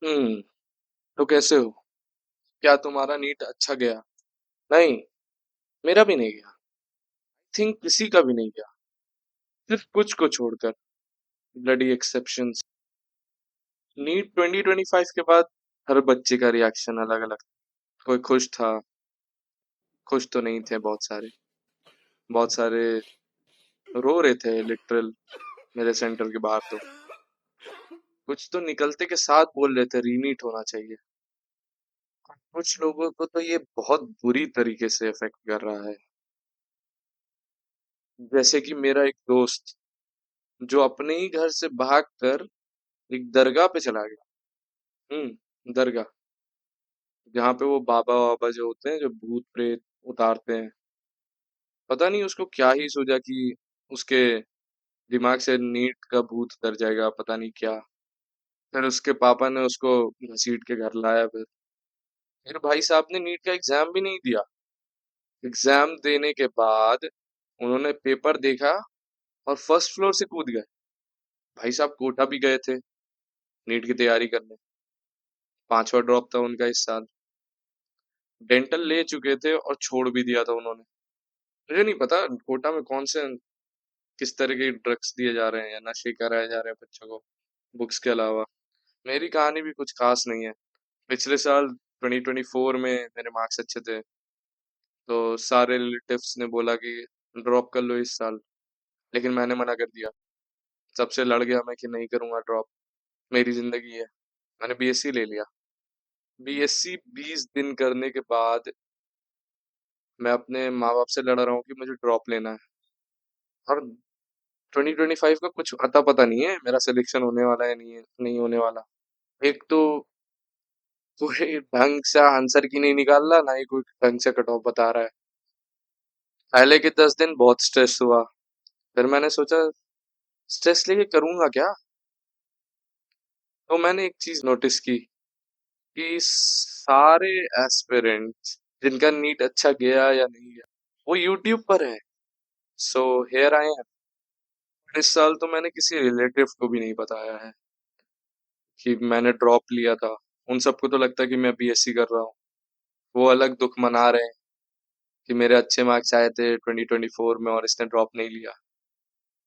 हम्म। तो कैसे हो? क्या तुम्हारा नीट अच्छा गया? नहीं, मेरा भी नहीं गया। थिंक किसी का भी नहीं गया, सिर्फ कुछ को छोड़कर। Bloody exceptions. नीट 2025 के बाद हर बच्चे का रिएक्शन अलग अलग। कोई खुश था, खुश तो नहीं थे बहुत सारे। बहुत सारे रो रहे थे लिटरल, मेरे सेंटर के बाहर तो। कुछ तो निकलते के साथ बोल रहे थे रीनीट होना चाहिए। कुछ लोगों को तो ये बहुत बुरी तरीके से इफेक्ट कर रहा है। जैसे कि मेरा एक दोस्त जो अपने ही घर से भागकर एक दरगाह पे चला गया। दरगाह, जहाँ पे वो बाबा वाबा जो होते हैं, जो भूत प्रेत उतारते हैं। पता नहीं उसको क्या ही सूझा कि उसके दिमाग से नीट का भूत उतर जाएगा, पता नहीं क्या। फिर उसके पापा ने उसको घसीट के घर लाया। फिर भाई साहब ने नीट का एग्जाम भी नहीं दिया। एग्जाम देने के बाद उन्होंने पेपर देखा और फर्स्ट फ्लोर से कूद गए। भाई साहब कोटा भी गए थे नीट की तैयारी करने। पांचवा ड्रॉप था उनका इस साल। डेंटल ले चुके थे और छोड़ भी दिया था उन्होंने। मुझे नहीं पता कोटा में कौन से किस तरह के ड्रग्स दिए जा रहे हैं या नशे कराए जा रहे हैं बच्चों को, बुक्स के अलावा। मेरी कहानी भी कुछ खास नहीं है। पिछले साल 2024 में मेरे मार्क्स अच्छे थे, तो सारे रिलेटिव्स ने बोला कि ड्रॉप कर लो इस साल। लेकिन मैंने मना कर दिया। सबसे लड़ गया मैं कि नहीं करूंगा ड्रॉप, मेरी जिंदगी है। मैंने बीएससी ले लिया। बीएससी 20 दिन करने के बाद मैं अपने माँ बाप से लड़ रहा हूँ कि मुझे ड्रॉप लेना है। और 2025 का कुछ अता पता नहीं है मेरा सिलेक्शन होने वाला है नहीं है, नहीं होने वाला। एक तो कोई ढंग से आंसर की नहीं निकाल रहा, ना ही कोई ढंग से कट ऑफ बता रहा है। पहले के 10 दिन बहुत स्ट्रेस हुआ। फिर मैंने सोचा स्ट्रेस लेके करूंगा क्या। तो मैंने एक चीज नोटिस की कि सारे एस्पिरेंट्स जिनका नीट अच्छा गया या नहीं गया, वो यूट्यूब पर है। So here I am. इस साल तो मैंने किसी रिलेटिव को भी नहीं बताया है कि मैंने ड्रॉप लिया था। उन सबको तो लगता है कि मैं बीएससी कर रहा हूँ। वो अलग दुख मना रहे हैं कि मेरे अच्छे मार्क्स आए थे 2024 में और इसने ड्रॉप नहीं लिया।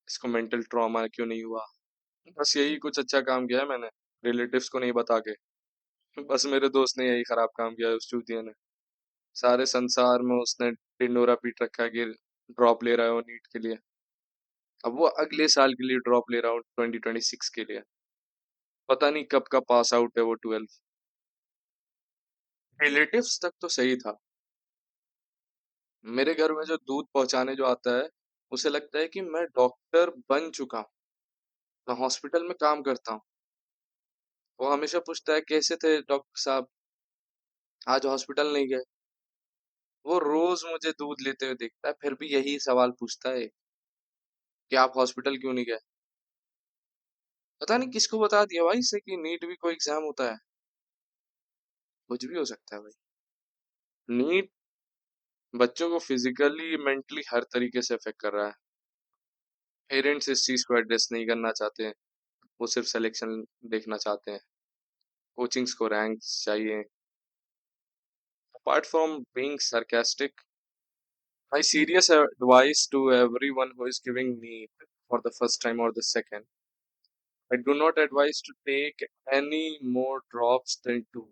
इसको मेंटल ट्रॉमा क्यों नहीं हुआ। बस यही कुछ अच्छा काम किया है मैंने, रिलेटिव्स को नहीं बता के। बस मेरे दोस्त ने यही खराब काम किया है, उस चूतिया ने। सारे संसार में उसने टिंडोरा पीट रखा है कि ड्रॉप ले रहा है वो नीट के लिए। अब वो अगले साल के लिए ड्रॉप ले रहा हूँ 2026 के लिए। पता नहीं कब का पास आउट है वो 12। रिलेटिव्स तक तो सही था। मेरे घर में जो दूध पहुंचाने जो आता है, उसे लगता है कि मैं डॉक्टर बन चुका हूँ, मैं हॉस्पिटल में काम करता हूँ। वो हमेशा पूछता है कैसे थे डॉक्टर साहब, आज हॉस्पिटल नहीं गए। वो रोज मुझे दूध लेते हुए देखता है, फिर भी यही सवाल पूछता है कि आप हॉस्पिटल क्यों नहीं गए। पता नहीं किसको बता दिया भाई इसे कि नीट भी कोई एग्जाम होता है। कुछ भी हो सकता है भाई। नीट बच्चों को फिजिकली मेंटली हर तरीके से अफेक्ट कर रहा है। पेरेंट्स इस चीज को एड्रेस नहीं करना चाहते हैं। वो सिर्फ सिलेक्शन देखना चाहते हैं, कोचिंग्स को रैंक्स चाहिए। Apart from being sarcastic, my serious advice to everyone who is giving NEET for the first time or the second, I do not advise to take any more drops than two.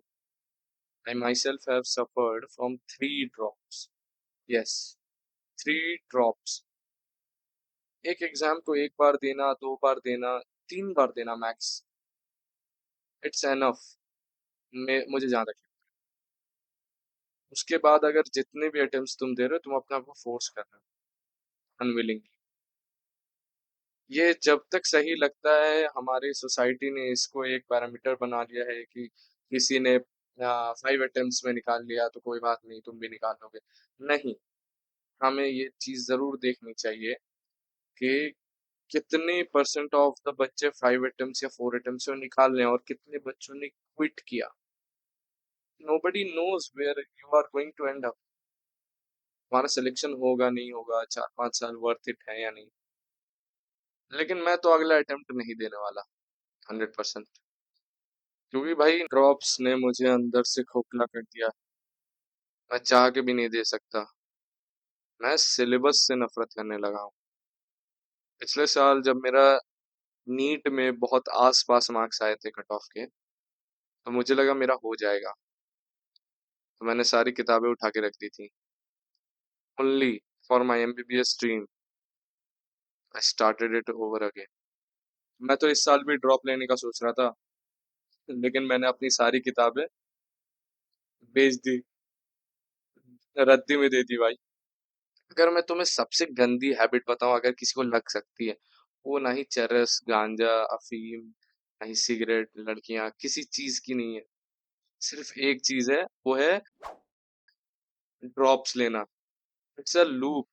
I myself have suffered from 3 drops. Yes, 3 drops. एक exam को एक बार देना, 2 बार देना, 3 बार देना max, it's enough. मुझे जहाँ तक लगता है। उसके बाद अगर जितने भी अटेम्प्ट्स तुम दे रहे हो, तुम अपने आप को फोर्स कर रहे हो अनविलिंग। ये जब तक सही लगता है, हमारी सोसाइटी ने इसको एक पैरामीटर बना लिया है कि किसी ने 5 अटेम्प्ट्स में निकाल लिया तो कोई बात नहीं, तुम भी निकाल लोगे। नहीं, हमें ये चीज जरूर देखनी चाहिए कि कितने परसेंट ऑफ द बच्चे 5 अटेम्प्ट्स या 4 अटेम्प्ट्स में निकाल रहे हैं और कितने बच्चों ने क्विट किया। Nobody knows where you are going to end up. हमारा सिलेक्शन होगा नहीं होगा, 4-5 साल वर्थ इट है या नहीं। लेकिन मैं तो अगला अटेम्प्ट नहीं देने वाला, 100%। क्योंकि भाई ड्रॉप्स ने मुझे अंदर से खोखला कर दिया। मैं चाह के भी नहीं दे सकता। मैं सिलेबस से नफरत करने लगा हूँ। पिछले साल जब मेरा नीट में बहुत आस-पास मार्क्स आए थे कट ऑफ के, तो मुझे लगा मेरा हो जाएगा। तो मैंने सारी किताबें उठा के रख दी थी। Only for my MBBS dream I started it over again. मैं तो इस साल भी ड्रॉप लेने का सोच रहा था, लेकिन मैंने अपनी सारी किताबें बेच दी, रद्दी में दे दी भाई। अगर मैं तुम्हें सबसे गंदी हैबिट बताऊं, अगर किसी को लग सकती है, वो ना ही चरस, गांजा, अफीम, ना ही सिगरेट, लड़कियां, किसी चीज की नहीं है। सिर्फ एक चीज है, वो है ड्रॉप्स लेना। It's a loop.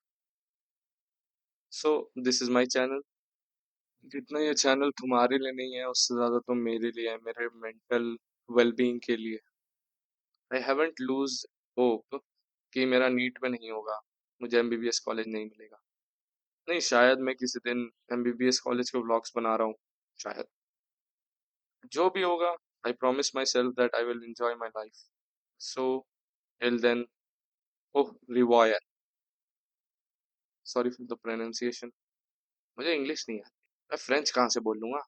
So this is my channel. जितना ये चैनल तुम्हारे लिए नहीं है, उससे ज्यादा तो मेरे लिए है, मेरे मेंटल वेलबींग के लिए। आई हैवंट लूज होप कि मेरा नीट में नहीं होगा, मुझे एमबीबीएस कॉलेज नहीं मिलेगा। नहीं, शायद मैं किसी दिन एमबीबीएस कॉलेज के व्लॉग्स बना रहा हूँ, शायद। जो भी होगा, I promise my self that I will enjoy my life. So till then, au revoir, sorry for the pronunciation. मुझे इंग्लिश नहीं आती, मैं फ्रेंच कहाँ से बोल लूंगा।